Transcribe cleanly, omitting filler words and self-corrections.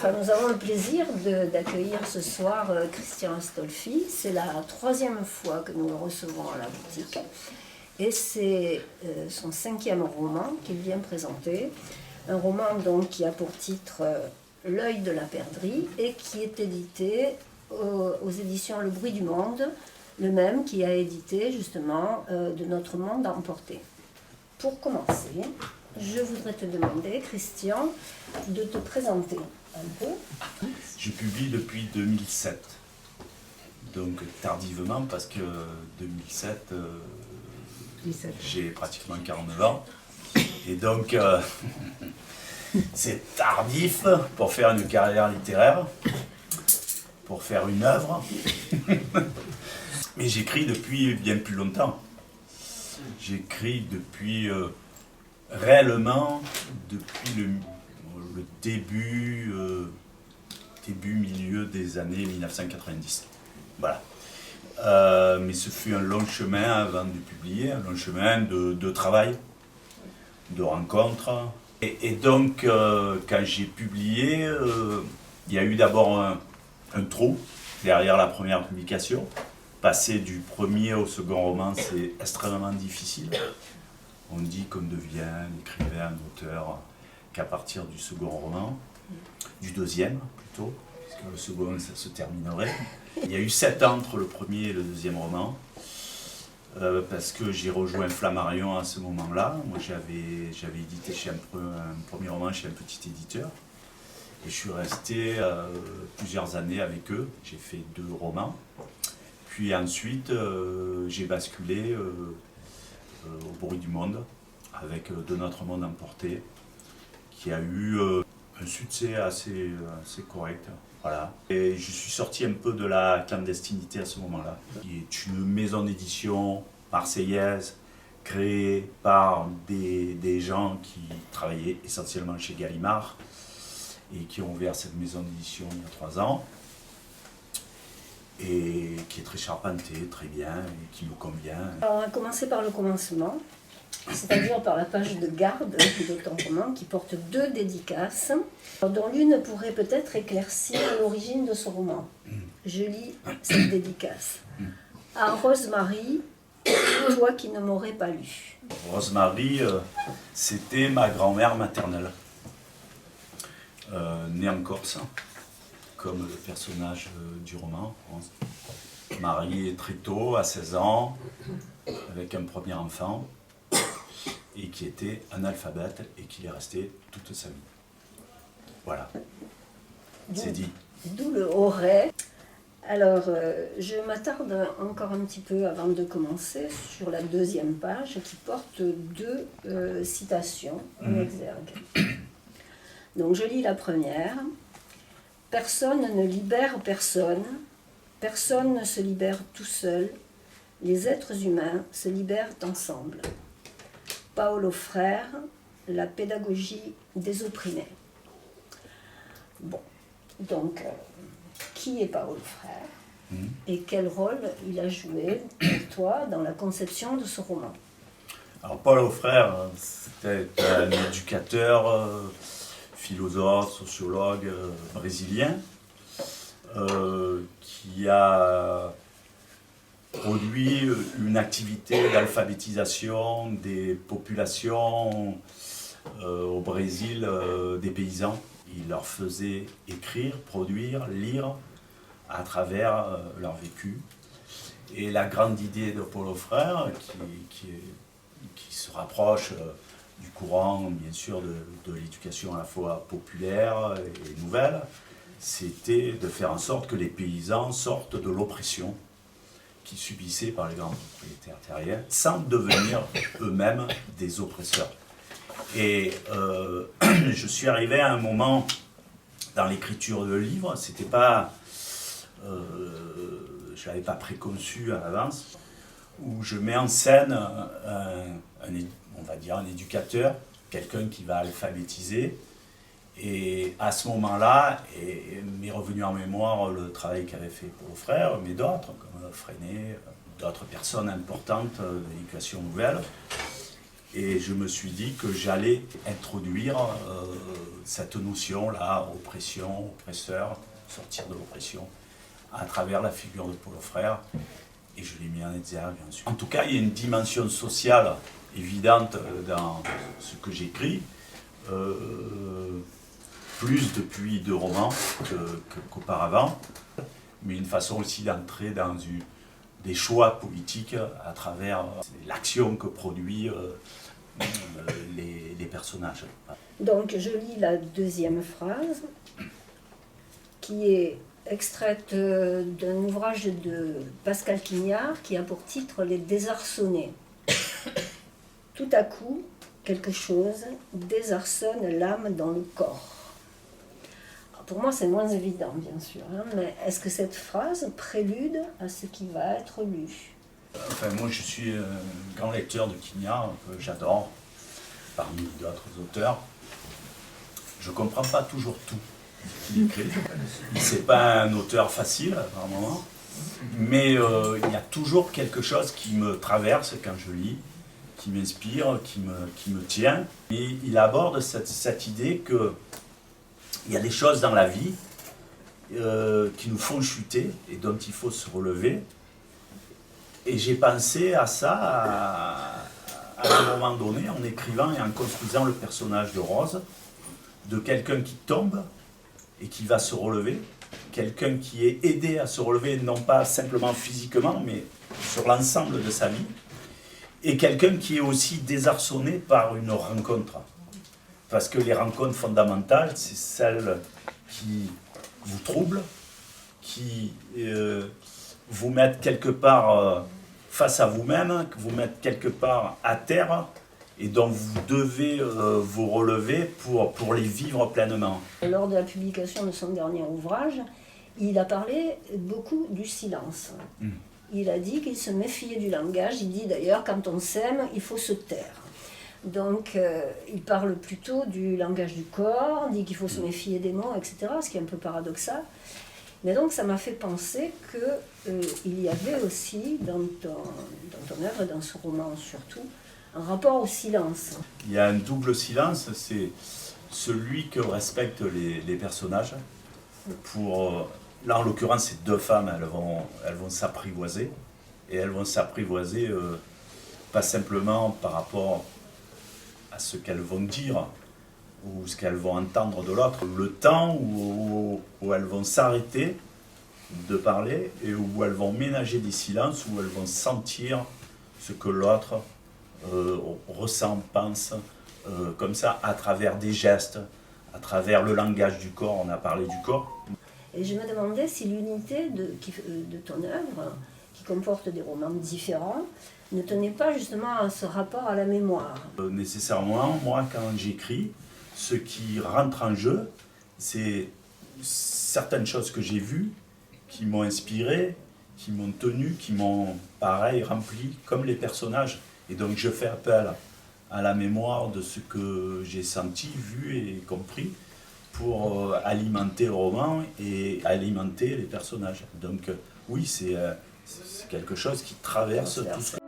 Enfin, nous avons le plaisir d'accueillir ce soir Christian Astolfi. C'est la 3e fois que nous le recevons à la boutique. Et c'est son 5e roman qu'il vient présenter. Un roman donc qui a pour titre L'œil de la perdrix et qui est édité aux éditions Le Bruit du Monde, le même qui a édité justement De notre monde à emporter. Pour commencer, je voudrais te demander, Christian, de te présenter un peu. Je publie depuis 2007, donc tardivement parce que 2007, j'ai pratiquement 49 ans, et donc c'est tardif pour faire une carrière littéraire, pour faire une œuvre, mais j'écris depuis bien plus longtemps. J'écris depuis réellement depuis le début, milieu des années 1990. Voilà. Mais ce fut un long chemin avant de publier, un long chemin de travail, de rencontres. Et donc, quand j'ai publié, il y a eu d'abord un trou derrière la première publication. Passer du premier au second roman, c'est extrêmement difficile. On dit qu'on devient un écrivain, un auteur, qu'à partir du second roman, du deuxième plutôt, puisque le second, ça se terminerait. Il y a eu 7 ans entre le premier et le deuxième roman, parce que j'ai rejoint Flammarion à ce moment-là. Moi, j'avais édité un premier roman chez un petit éditeur, et je suis resté plusieurs années avec eux. J'ai fait 2 romans. Puis ensuite, j'ai basculé au Bruit du Monde, avec De notre monde à emporter, qui a eu un succès assez correct. Voilà. Et je suis sorti un peu de la clandestinité à ce moment-là. Il est une maison d'édition marseillaise, créée par des gens qui travaillaient essentiellement chez Gallimard, et qui ont ouvert cette maison d'édition il y a 3 ans. Et qui est très charpentée, très bien, et qui me convient. Alors, on va commencer par le commencement, c'est-à-dire par la page de garde de ton roman, qui porte 2 dédicaces, dont l'une pourrait peut-être éclaircir l'origine de ce roman. Je lis cette dédicace. À Rosemary, toi qui ne m'aurais pas lu. Rosemary, c'était ma grand-mère maternelle, née en Corse, comme le personnage du roman, mariée très tôt, à 16 ans, avec un premier enfant, et qui était analphabète et qui est resté toute sa vie. Voilà, c'est dit. D'où le aurait. Alors, je m'attarde encore un petit peu avant de commencer sur la 2e page qui porte 2 citations en exergue. Donc, je lis la première. Personne ne libère personne, personne ne se libère tout seul, les êtres humains se libèrent ensemble. Paulo Freire, La pédagogie des opprimés. Bon, donc, qui est Paulo Freire et quel rôle il a joué pour toi dans la conception de ce roman? Alors, Paulo Freire, c'était un éducateur, philosophe, sociologue brésilien, qui a produit une activité d'alphabétisation des populations au Brésil, des paysans. Il leur faisait écrire, produire, lire à travers leur vécu. Et la grande idée de Paulo Freire, qui se rapproche du courant, bien sûr, de l'éducation à la fois populaire et nouvelle, c'était de faire en sorte que les paysans sortent de l'oppression qu'ils subissaient par les grands propriétaires terriens, sans devenir eux-mêmes des oppresseurs. Et je suis arrivé à un moment dans l'écriture de livre, c'était pas, je l'avais pas préconçu à l'avance, où je mets en scène on va dire un éducateur, quelqu'un qui va alphabétiser. Et à ce moment-là, m'est revenu en mémoire le travail qu'avait fait Paulo Freire, mais d'autres, comme Freinet, d'autres personnes importantes de l'éducation nouvelle. Et je me suis dit que j'allais introduire cette notion-là, oppression, oppresseur, sortir de l'oppression, à travers la figure de Paulo Freire. Et je l'ai mis en exergue, bien sûr. En tout cas, il y a une dimension sociale évidente dans ce que j'écris, plus depuis 2 romans qu'auparavant, mais une façon aussi d'entrer dans des choix politiques à travers l'action que produisent les personnages. Donc je lis la deuxième phrase, qui est extraite d'un ouvrage de Pascal Quignard qui a pour titre « Les désarçonnés ». Tout à coup, quelque chose désarçonne l'âme dans le corps. Alors, pour moi, c'est moins évident, bien sûr, hein, mais est-ce que cette phrase prélude à ce qui va être lu? Enfin, moi, je suis un grand lecteur de Quignard, que j'adore, parmi d'autres auteurs. Je ne comprends pas toujours tout qu'il écrit. C'est pas un auteur facile, apparemment, mais il y a toujours quelque chose qui me traverse quand je lis, qui m'inspire, qui me tient. Et il aborde cette idée qu'il y a des choses dans la vie qui nous font chuter et dont il faut se relever. Et j'ai pensé à ça à un moment donné, en écrivant et en construisant le personnage de Rose, de quelqu'un qui tombe et qui va se relever, quelqu'un qui est aidé à se relever, non pas simplement physiquement, mais sur l'ensemble de sa vie, et quelqu'un qui est aussi désarçonné par une rencontre. Parce que les rencontres fondamentales, c'est celles qui vous troublent, qui vous mettent quelque part face à vous-même, que vous mettent quelque part à terre, et dont vous devez vous relever pour les vivre pleinement. Lors de la publication de son dernier ouvrage, il a parlé beaucoup du silence. Il a dit qu'il se méfiait du langage. Il dit d'ailleurs, quand on s'aime, il faut se taire. Donc, il parle plutôt du langage du corps, dit qu'il faut se méfier des mots, etc., ce qui est un peu paradoxal. Mais donc, ça m'a fait penser qu'il y avait aussi, dans ton œuvre, dans ce roman surtout, un rapport au silence. Il y a un double silence, c'est celui que respectent les personnages. Là, en l'occurrence, ces 2 femmes, elles vont s'apprivoiser. Et elles vont s'apprivoiser pas simplement par rapport à ce qu'elles vont dire ou ce qu'elles vont entendre de l'autre. Le temps où elles vont s'arrêter de parler et où elles vont ménager des silences, où elles vont sentir ce que l'autre ressent, pense, comme ça, à travers des gestes, à travers le langage du corps. On a parlé du corps. Et je me demandais si l'unité de ton œuvre, qui comporte des romans différents, ne tenait pas justement à ce rapport à la mémoire. Nécessairement, moi, quand j'écris, ce qui rentre en jeu, c'est certaines choses que j'ai vues, qui m'ont inspiré, qui m'ont tenu, qui m'ont, pareil, rempli, comme les personnages. Et donc je fais appel à la mémoire de ce que j'ai senti, vu et compris, pour alimenter le roman et alimenter les personnages. Donc oui, c'est quelque chose qui traverse tout ce que...